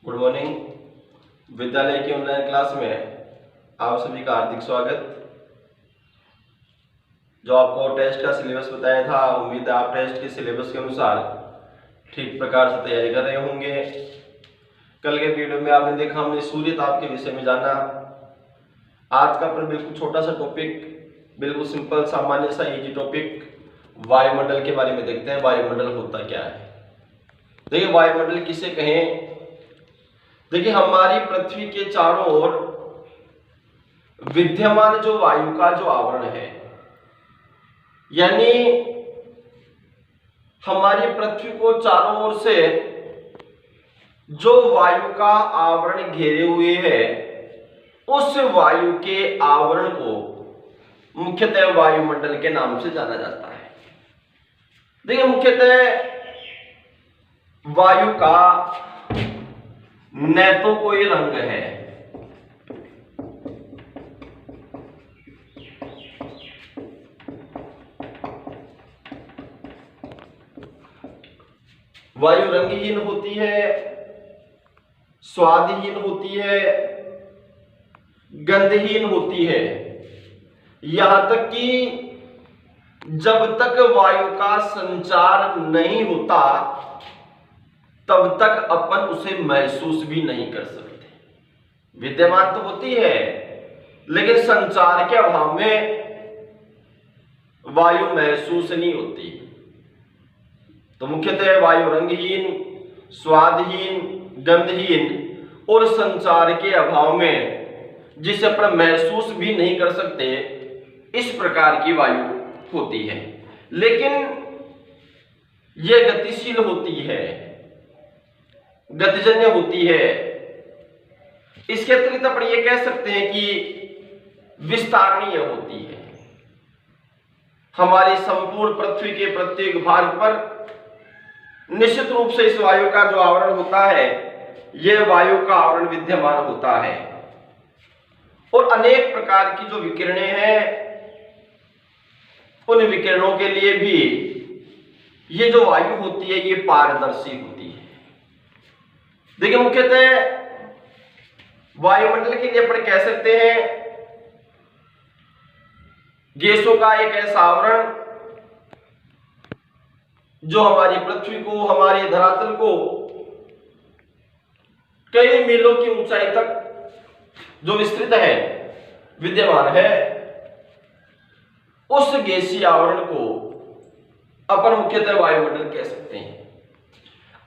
Good morning. विद्यालय की online class में आप सभी का हार्दिक स्वागत। जो आपको टेस्ट का सिलेबस बताया था, उम्मीद है आप टेस्ट के सिलेबस के अनुसार ठीक प्रकार से तैयारी कर रहे होंगे। कल के वीडियो में आपने देखा, हमने सूर्य ताप के विषय में जाना। आज का अपन बिल्कुल छोटा सा टॉपिक, बिल्कुल सिंपल सामान्य सा इजी टॉपिक, वायुमंडल के बारे में देखते हैं। वायुमंडल होता क्या है? देखिए, वायुमंडल किसे कहें? देखिए, हमारी पृथ्वी के चारों ओर विद्यमान जो वायु का जो आवरण है, यानी हमारी पृथ्वी को चारों ओर से जो वायु का आवरण घेरे हुए है, उस वायु के आवरण को मुख्यतः वायुमंडल के नाम से जाना जाता है। देखिए, मुख्यतः वायु का न तो कोई रंग है, वायु रंगहीन होती है, स्वादहीन होती है, गंधहीन होती है। यहां तक कि जब तक वायु का संचार नहीं होता तब तक अपन उसे महसूस भी नहीं कर सकते। विद्यमान तो होती है, लेकिन संचार के अभाव में वायु महसूस नहीं होती। तो मुख्यतः वायु रंगहीन, स्वादहीन, गंधहीन और संचार के अभाव में जिसे अपन महसूस भी नहीं कर सकते, इस प्रकार की वायु होती है। लेकिन यह गतिशील होती है, गतिजन्य होती है। इसके अतिरिक्त अपन ये कह सकते हैं कि विस्तारणीय होती है। हमारी संपूर्ण पृथ्वी के प्रत्येक भाग पर निश्चित रूप से इस वायु का जो आवरण होता है, यह वायु का आवरण विद्यमान होता है। और अनेक प्रकार की जो विकिरणें हैं, उन विकिरणों के लिए भी ये जो वायु होती है, ये पारदर्शी होती है। देखिए, मुख्यतः वायुमंडल के लिए अपन कह सकते हैं गैसों का एक ऐसा आवरण जो हमारी पृथ्वी को, हमारे धरातल को कई मीलों की ऊंचाई तक जो विस्तृत है, विद्यमान है। उस गैसीय आवरण को अपन मुख्यतः वायुमंडल कह सकते हैं।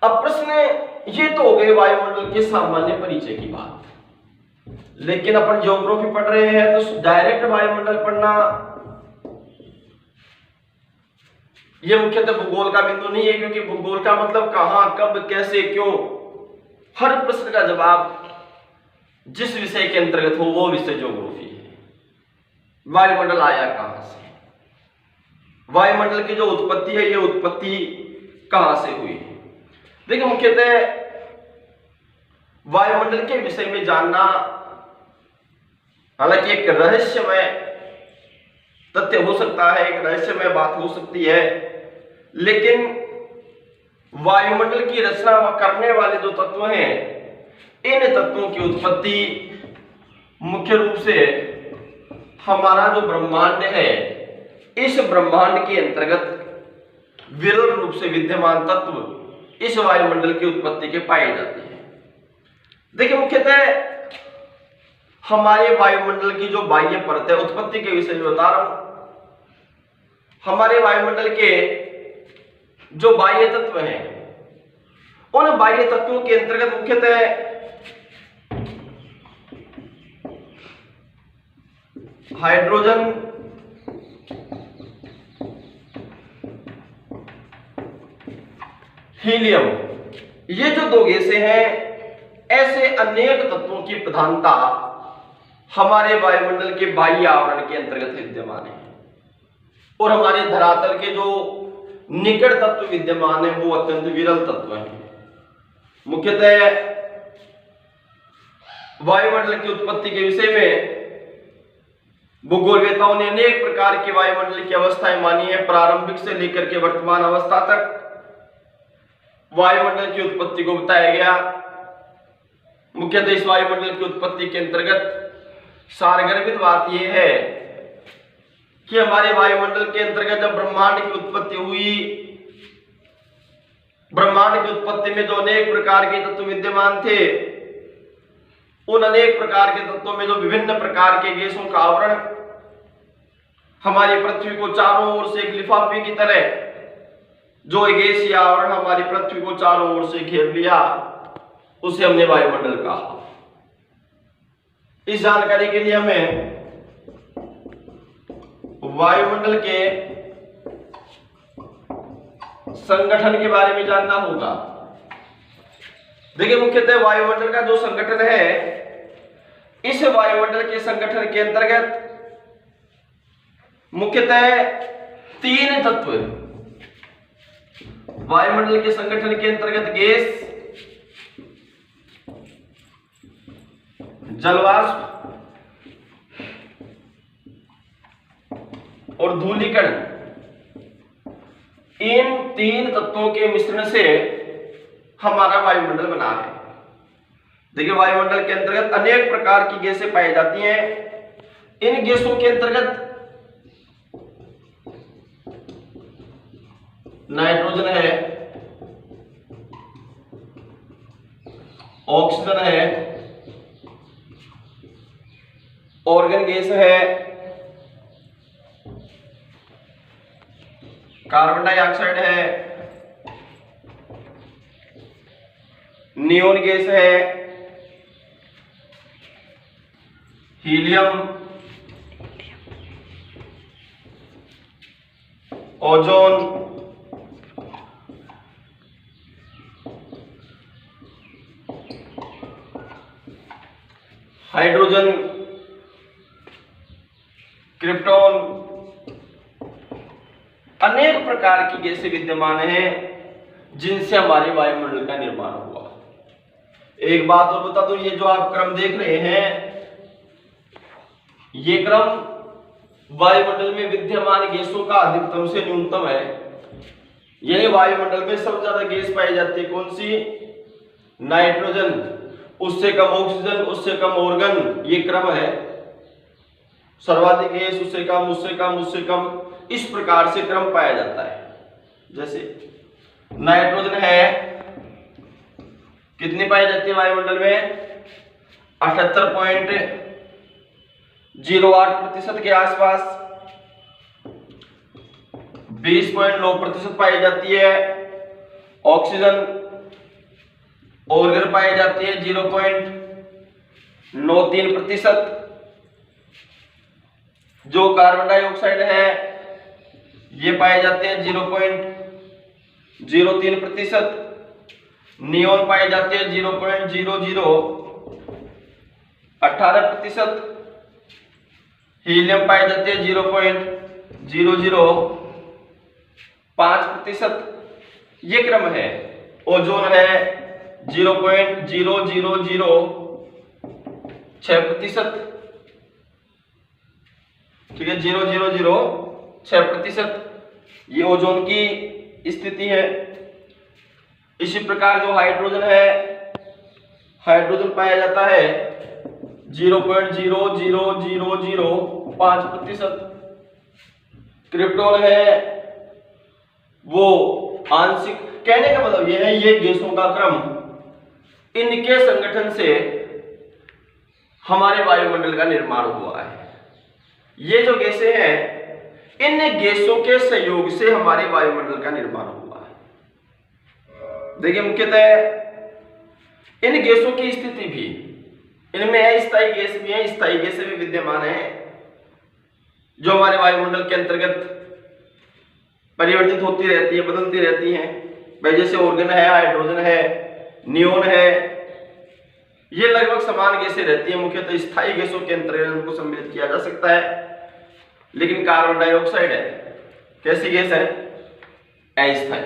अब प्रश्न ये तो हो गए वायुमंडल के सामान्य परिचय की बात, लेकिन अपन ज्योग्राफी पढ़ रहे हैं तो डायरेक्ट वायुमंडल पढ़ना यह मुख्यतः भूगोल का बिंदु नहीं है, क्योंकि भूगोल का मतलब कहां, कब, कैसे, क्यों, हर प्रश्न का जवाब जिस विषय के अंतर्गत हो वो विषय ज्योग्राफी है। वायुमंडल आया कहां से, वायुमंडल की जो उत्पत्ति है, ये उत्पत्ति कहां से हुई है? देखिए, मुख्यतः वायुमंडल के विषय में जानना हालांकि एक रहस्यमय तथ्य हो सकता है, एक रहस्यमय बात हो सकती है, लेकिन वायुमंडल की रचना करने वाले जो तत्व हैं, इन तत्वों की उत्पत्ति मुख्य रूप से हमारा जो ब्रह्मांड है, इस ब्रह्मांड के अंतर्गत विरल रूप से विद्यमान तत्व इस वायुमंडल की उत्पत्ति के पाए जाते हैं। देखिए, मुख्यतः हमारे वायुमंडल की जो बाह्य परत है, उत्पत्ति के विषय में बता रहा हूं। हमारे वायुमंडल के जो बाह्य तत्व हैं, उन बाह्य तत्वों के अंतर्गत मुख्यतः हाइड्रोजन, हीलियम, ये जो दो गैसें हैं, ऐसे अनेक तत्वों की प्रधानता हमारे वायुमंडल के बाह्य आवरण के अंतर्गत विद्यमान है। और हमारे धरातल के जो निकट तत्व विद्यमान है, वो अत्यंत विरल तत्व हैं। मुख्यतः वायुमंडल की उत्पत्ति के विषय में भूगोलवेताओं ने अनेक प्रकार की वायुमंडल की अवस्थाएं मानी है। प्रारंभिक से लेकर के वर्तमान अवस्था तक वायुमंडल की उत्पत्ति को बताया गया। मुख्यतः इस वायुमंडल की उत्पत्ति के अंतर्गत सारगर्भित बात यह है कि हमारे वायुमंडल के अंतर्गत जब ब्रह्मांड की उत्पत्ति हुई, ब्रह्मांड की उत्पत्ति में जो अनेक प्रकार के तत्व विद्यमान थे, उन अनेक प्रकार के तत्वों में जो विभिन्न प्रकार के गैसों का आवरण हमारी पृथ्वी को चारों ओर से एक लिफाफे की तरह, जो गैसीय आवरण हमारी पृथ्वी को चारों ओर से घेर लिया, उसे हमने वायुमंडल कहा। इस जानकारी के लिए हमें वायुमंडल के संगठन के बारे में जानना होगा। देखिए, मुख्यतः वायुमंडल का जो संगठन है, इस वायुमंडल के संगठन के अंतर्गत मुख्यतः 3 तत्व, वायुमंडल के संगठन के अंतर्गत गैस, जलवाष्प और धूलिकण, इन 3 तत्वों के मिश्रण से हमारा वायुमंडल बना है। देखिए, वायुमंडल के अंतर्गत अनेक प्रकार की गैसें पाई जाती हैं। इन गैसों के अंतर्गत नाइट्रोजन है, ऑक्सीजन है, ऑर्गन गैस है, कार्बन डाइऑक्साइड है, नियोन गैस है, हीलियम, ओजोन, हाइड्रोजन, क्रिप्टॉन, अनेक प्रकार की गैसें विद्यमान हैं जिनसे हमारे वायुमंडल का निर्माण हुआ। एक बात और बता दूं, ये जो आप क्रम देख रहे हैं, ये क्रम वायुमंडल में विद्यमान गैसों का अधिकतम से न्यूनतम है। यानी वायुमंडल में सबसे ज्यादा गैस पाई जाती है कौन सी? नाइट्रोजन, उससे कम ऑक्सीजन, उससे कम ऑर्गन, ये क्रम है। सर्वाधिक गैस, उससे कम, उससे कम, उससे कम, इस प्रकार से क्रम पाया जाता है। जैसे नाइट्रोजन है, कितनी पाई जाती है वायुमंडल में? 78.08% के आसपास, 20.9% पाई जाती है। ऑक्सीजन ऑर्गन पाई जाती है 0.93%। जो कार्बन डाइऑक्साइड है ये पाए जाते हैं 0.03%। नियोन पाए जाते हैं 0.0018%। हीलियम पाए जाते हैं 0.005%। ये क्रम है। ओजोन है 0.0006%। ठीक है, 0.006%, ये ओजोन की स्थिति है। इसी प्रकार जो हाइड्रोजन है, हाइड्रोजन पाया जाता है 0.00005%। क्रिप्टॉन है वो आंशिक, कहने का मतलब यह है, ये गैसों का क्रम, इनके संगठन से हमारे वायुमंडल का निर्माण हुआ है। ये जो गैसें हैं, इन गैसों के सहयोग से हमारे वायुमंडल का निर्माण हुआ है। देखिए, मुख्यतः इन गैसों की स्थिति भी, इनमें अस्थायी गैस भी है, स्थायी गैसें भी विद्यमान है, जो हमारे वायुमंडल के अंतर्गत परिवर्तित होती रहती है, बदलती रहती हैं। भाई जैसे ऑर्गन है, हाइड्रोजन है, नियोन है, ये लगभग समान गैसें रहती हैं। मुख्यतः स्थायी गैसों के अंतर्गत उनको सम्मिलित किया जा सकता है। लेकिन कार्बन डाइऑक्साइड है, कैसी गैस है? अस्थायी,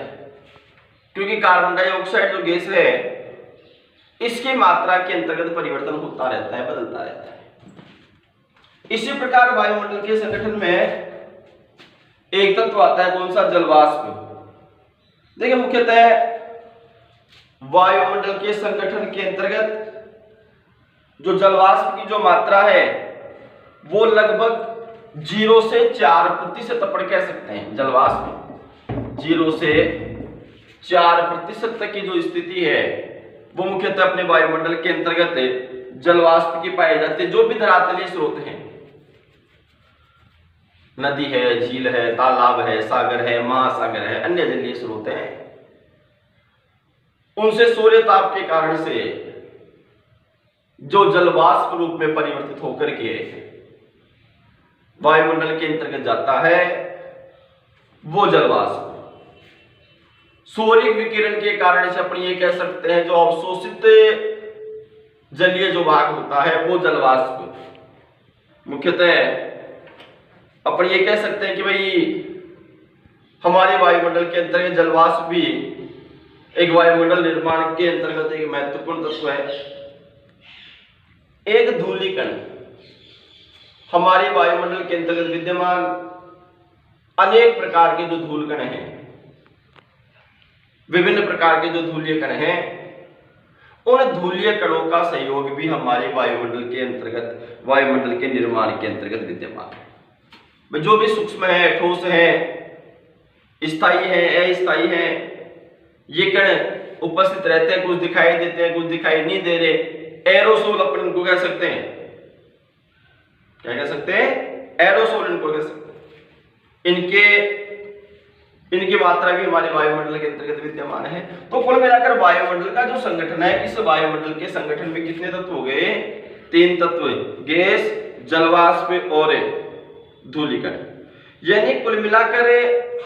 क्योंकि कार्बन डाइऑक्साइड जो गैस है, इसकी मात्रा के अंतर्गत परिवर्तन होता रहता है, बदलता रहता है। इसी प्रकार वायुमंडल के संगठन में एक तत्व आता है, कौन सा? जलवाष्प। देखिए, मुख्यतः वायुमंडल के संगठन के अंतर्गत जो जलवाष्प की जो मात्रा है वो लगभग 0 से 4% अपन कह सकते हैं। जलवाष्प 0 से 4% तक की जो स्थिति है वो मुख्यतः अपने वायुमंडल के अंतर्गत जलवाष्प की पाई जाती है। जो भी धरातलीय स्रोत हैं, नदी है, झील है, तालाब है, सागर है, महासागर है, अन्य जलीय स्रोत हैं, उनसे सूर्य ताप के कारण से जो जलवाष्प रूप में परिवर्तित होकर के वायुमंडल के अंतर्गत जाता है वो जलवाष्प सूर्य विकिरण के कारण से अपन ये कह सकते हैं जो अवशोषित जलीय जो भाग होता है वो जलवाष्प। मुख्यतः अपन ये कह सकते हैं कि भाई हमारे वायुमंडल के अंतर्गत जलवाष्प भी एक वायुमंडल निर्माण के अंतर्गत एक महत्वपूर्ण तत्व है। एक धूलिकण हमारे वायुमंडल के अंतर्गत विद्यमान अनेक प्रकार के जो धूलकण हैं, विभिन्न प्रकार के जो धूलीय कण हैं, उन धूलीय कणों का सहयोग भी हमारे वायुमंडल के अंतर्गत, वायुमंडल के निर्माण के अंतर्गत विद्यमान है। जो भी सूक्ष्म है, ठोस है, स्थायी है, अस्थायी है, ये कण उपस्थित रहते हैं, कुछ दिखाई देते हैं, कुछ दिखाई नहीं दे रहे। एरोसोल अपन इनको कह सकते हैं। क्या कह सकते हैं? एरोसोल इनको कह सकते हैं। इनकी मात्रा भी हमारे वायुमंडल के अंतर्गत विद्यमान है। तो कुल मिलाकर वायुमंडल का जो संगठन है, इस वायुमंडल के संगठन में कितने तत्व हो गए? 3 तत्व, गैस, जलवाष्प और धूलिकण। यानी कुल मिलाकर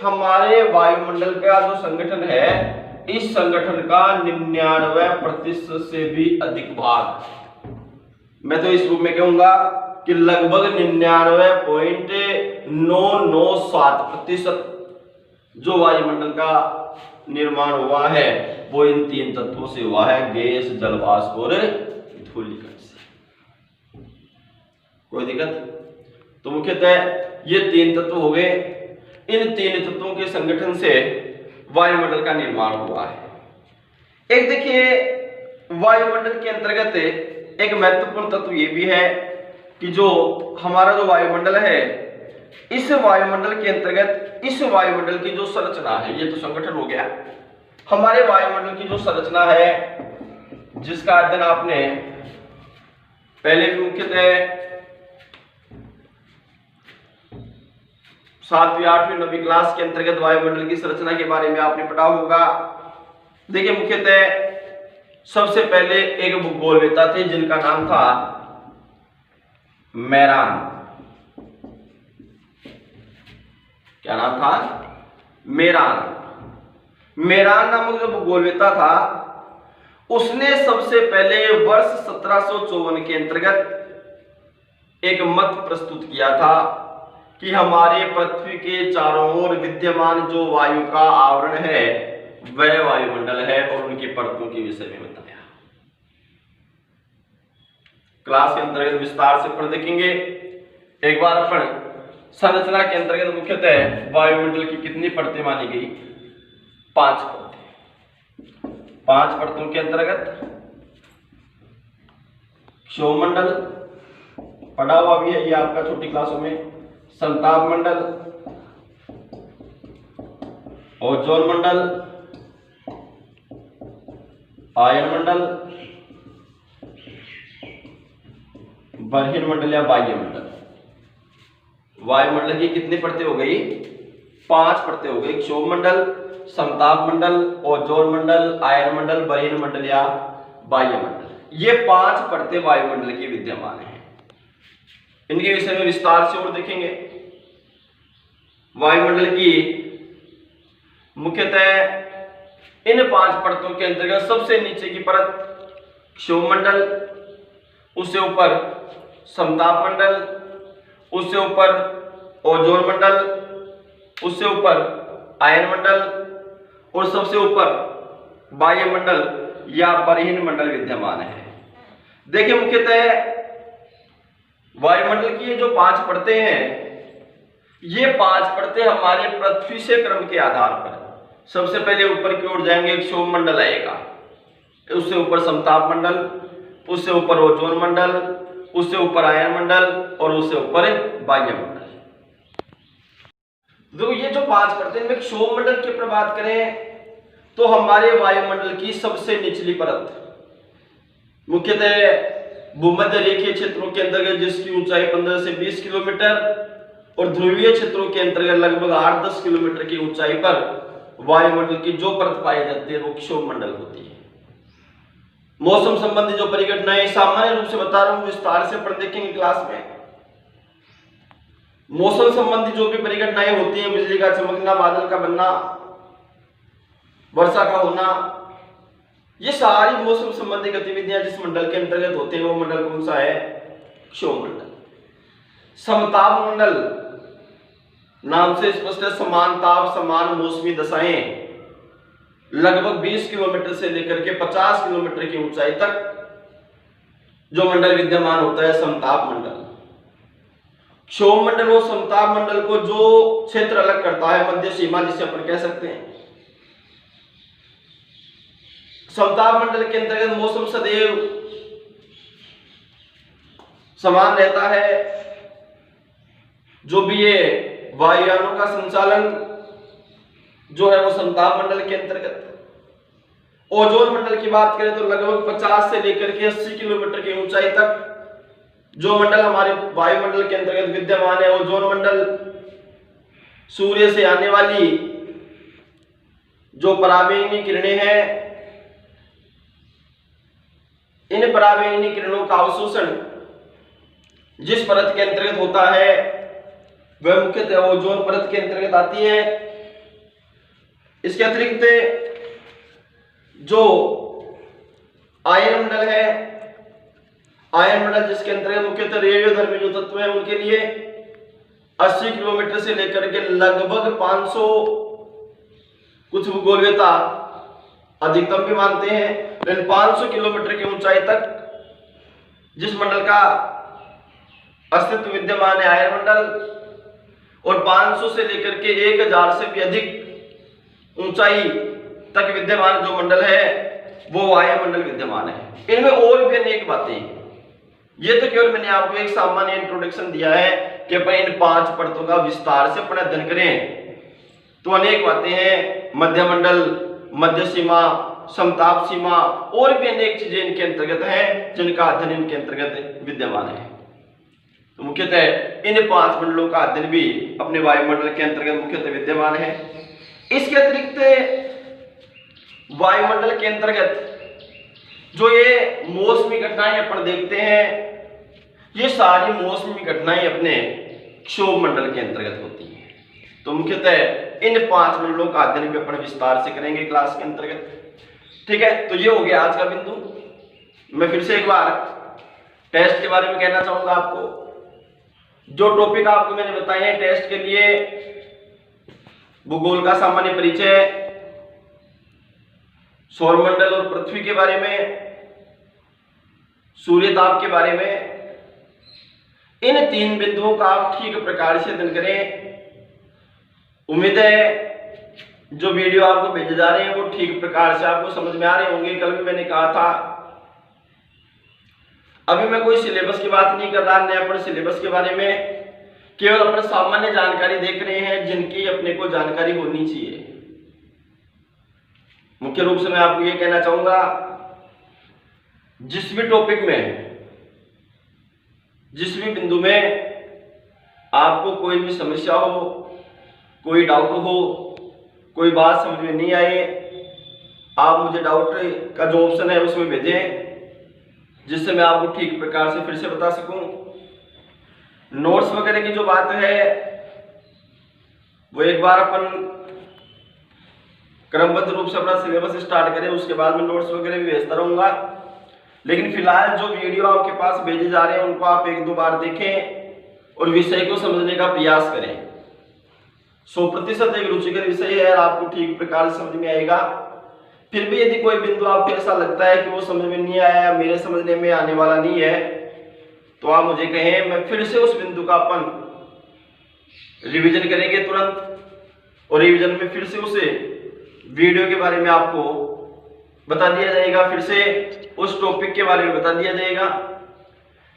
हमारे वायुमंडल का जो संगठन है, इस संगठन का 99% से भी अधिक भाग, मैं तो इस रूप में कहूंगा कि लगभग 99.997% जो वायुमंडल का निर्माण हुआ है वो इन 3 तत्वों से हुआ है, गैस, जलवाष्प और धूलिकण से। कोई दिक्कत? तो मुख्यतः ये 3 तत्व हो गए। इन 3 तत्वों के संगठन से वायुमंडल का निर्माण हुआ है। एक देखिए वायुमंडल के अंतर्गत एक महत्वपूर्ण तत्व ये भी है कि जो हमारा जो वायुमंडल है, इस वायुमंडल के अंतर्गत इस वायुमंडल की जो संरचना है, ये तो संगठन हो गया। हमारे वायुमंडल की जो संरचना है जिसका अध्ययन आपने पहले भी मुख्यतः 7वीं, 8वीं, 9वीं क्लास के अंतर्गत वायुमंडल की संरचना के बारे में आपने पढ़ा होगा। देखिए मुख्यतः सबसे पहले एक भूगोलवेत्ता थे जिनका नाम था मेरान। क्या नाम था? मेरान। मेरान नामक जो भूगोलवेत्ता था उसने सबसे पहले वर्ष 1754 के अंतर्गत एक मत प्रस्तुत किया था कि हमारे पृथ्वी के चारों ओर विद्यमान जो वायु का आवरण है वह वायुमंडल है, और उनकी परतों के विषय में बताया। क्लास के अंतर्गत विस्तार से अपन देखेंगे। एक बार अपन संरचना के अंतर्गत मुख्यतः वायुमंडल की कितनी परतें मानी गई? 5 परतें। 5 परतों के अंतर्गत क्षोभमंडल पढ़ा हुआ भी है ये आपका छोटी क्लासों में, संताप मंडल, ओजोन मंडल, आयन मंडल, बर्हिन मंडल या बाह्य मंडल। वायुमंडल की कितनी परतें हो गई? 5 परतें हो गई। क्षोभमंडल, समताप मंडल, ओजोन मंडल, आयन मंडल, बर्हिन मंडल या बाह्य मंडल। ये 5 परतें वायुमंडल की विद्यमान है। इनके विषय में विस्तार से और देखेंगे। वायुमंडल की मुख्यतः इन 5 परतों के अंतर्गत सबसे नीचे की परत क्षोभमंडल, उससे ऊपर समताप मंडल, उससे ऊपर ओजोन मंडल, उससे ऊपर आयन मंडल और सबसे ऊपर बाह्य मंडल या बर्हिन मंडल विद्यमान है। देखिए मुख्यतः वायुमंडल की ये जो 5 परतें हैं, ये 5 परतें हमारे पृथ्वी से क्रम के आधार पर सबसे पहले ऊपर की ओर जाएंगे, क्षोभमंडल आएगा, उससे ऊपर समताप मंडल, उससे ऊपर ओजोन मंडल, उससे ऊपर आयन मंडल और उससे ऊपर वायुमंडल। तो ये जो 5 परतें, इनमें क्षोभ मंडल की अपन बात करें तो हमारे वायुमंडल की सबसे निचली परत मुख्यतः भूमध्य रेखीय क्षेत्रों के अंतर्गत, जिसकी ऊंचाई 15 से 20 किलोमीटर और ध्रुवीय क्षेत्रों के अंतर्गत लगभग 8-10 किलोमीटर की ऊंचाई पर वायुमंडल की जो परत पाई जाती है वो क्षोभ मंडल होती है। मौसम संबंधी जो परिघटनाएं, सामान्य रूप से बता रहा हूं, विस्तार से अपन देखेंगे क्लास में। मौसम संबंधी जो भी परिघटनाएं होती हैं, बिजली का चमकना, बादल का बनना, वर्षा का होना, ये सारी मौसम संबंधी गतिविधियां जिस मंडल के अंतर्गत होते हैं वो मंडल कौन सा है? क्षोभ मंडल। समताप मंडल नाम से स्पष्ट है, समान ताप, समान मौसमी दशाएं, लगभग 20 किलोमीटर से लेकर के 50 किलोमीटर की ऊंचाई तक जो मंडल विद्यमान होता है समताप मंडल। क्षोभ मंडल और समताप मंडल को जो क्षेत्र अलग करता है, मध्य सीमा जिसे अपन कह सकते हैं। समताप मंडल के अंतर्गत मौसम सदैव समान रहता है। जो भी ये वायुयानों का संचालन जो है वो समताप मंडल के अंतर्गत। ओजोन मंडल की बात करें तो लगभग 50 से लेकर के 80 किलोमीटर की ऊंचाई तक जो मंडल हमारे वायुमंडल के अंतर्गत विद्यमान है, ओजोन मंडल सूर्य से आने वाली जो पराबैंगनी किरणें हैं, इन पराबैंगनी किरणों का अवशोषण जिस परत के अंतर्गत होता है वह मुख्यतः ओजोन परत के अंतर्गत आती है। इसके अतिरिक्त जो आयन मंडल है, आयन मंडल जिसके अंतर्गत मुख्यतः रेडियोधर्मी जो तत्व हैं उनके लिए 80 किलोमीटर से लेकर के लगभग 500, कुछ भूगोलवेता अधिकतम भी मानते हैं, लेकिन 500 किलोमीटर की ऊंचाई तक जिस मंडल का अस्तित्व विद्यमान है आयन मंडल, और 500 से लेकर के 1000 से भी अधिक ऊंचाई तक विद्यमान जो मंडल है वो वायुमंडल विद्यमान है। इनमें और भी अनेक बातें हैं। ये तो केवल मैंने आपको एक सामान्य इंट्रोडक्शन दिया है कि अपन इन 5 परतों का विस्तार से अपन अध्ययन करें तो अनेक बातें हैं। मध्य मंडल, मध्य सीमा, समताप सीमा और भी अनेक चीजें इनके अंतर्गत हैं जिनका अध्ययन इनके अंतर्गत विद्यमान है। तो मुख्यतः इन 5 मंडलों का अध्ययन भी अपने वायुमंडल के अंतर्गत मुख्यतः विद्यमान है। इसके अतिरिक्त वायुमंडल के अंतर्गत जो ये मौसमी घटनाएं अपन देखते हैं, ये सारी मौसमी घटनाएं अपने क्षोभ मंडल के अंतर्गत होती हैं। तो मुख्यतः इन 5 मंडलों का अध्ययन भी अपन विस्तार से करेंगे क्लास के अंतर्गत। ठीक है, तो ये हो गया आज का बिंदु। मैं फिर से एक बार टेस्ट के बारे में कहना चाहूंगा आपको। जो टॉपिक आपको मैंने बताए हैं टेस्ट के लिए, भूगोल का सामान्य परिचय, सौरमंडल और पृथ्वी के बारे में, सूर्य ताप के बारे में, इन 3 बिंदुओं का आप ठीक प्रकार से अध्ययन करें। उम्मीद है जो वीडियो आपको भेजे जा रहे हैं वो ठीक प्रकार से आपको समझ में आ रहे होंगे। कल भी मैंने कहा था, अभी मैं कोई सिलेबस की बात नहीं कर रहा, न अपन सिलेबस के बारे में, केवल अपन सामान्य जानकारी देख रहे हैं जिनकी अपने को जानकारी होनी चाहिए। मुख्य रूप से मैं आपको ये कहना चाहूंगा, जिस भी टॉपिक में, जिस भी बिंदु में आपको कोई भी समस्या हो, कोई डाउट हो, कोई बात समझ में नहीं आए, आप मुझे डाउट का जो ऑप्शन है उसमें भेजें जिससे मैं आपको ठीक प्रकार से फिर से बता सकूं। नोट्स वगैरह की जो बात है वो एक बार अपन क्रमबद्ध रूप से अपना सिलेबस स्टार्ट करें, उसके बाद में नोट्स वगैरह भी भेजता रहूंगा। लेकिन फिलहाल जो वीडियो आपके पास भेजे जा रहे हैं उनको आप 1-2 बार देखें और विषय को समझने का प्रयास करें। 100% एक रुचिकर विषय है, आपको ठीक प्रकार से समझ में आएगा। फिर भी यदि कोई बिंदु आपको ऐसा लगता है कि वो समझ में नहीं आया, मेरे समझने में आने वाला नहीं है, तो आप मुझे कहें, मैं फिर से उस बिंदु का अपन रिवीजन करेंगे तुरंत, और रिवीजन में फिर से उसे वीडियो के बारे में आपको बता दिया जाएगा, फिर से उस टॉपिक के बारे में बता दिया जाएगा।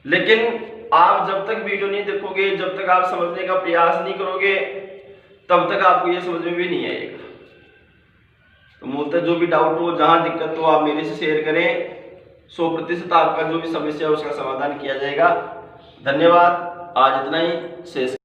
लेकिन आप जब तक वीडियो नहीं देखोगे, जब तक आप समझने का प्रयास नहीं करोगे, तब तक आपको ये समझ में भी नहीं आएगा। तो मूलतः जो भी डाउट हो, जहां दिक्कत हो, आप मेरे से शेयर करें। 100% आपका जो भी समस्या है उसका समाधान किया जाएगा। धन्यवाद। आज इतना ही। शेष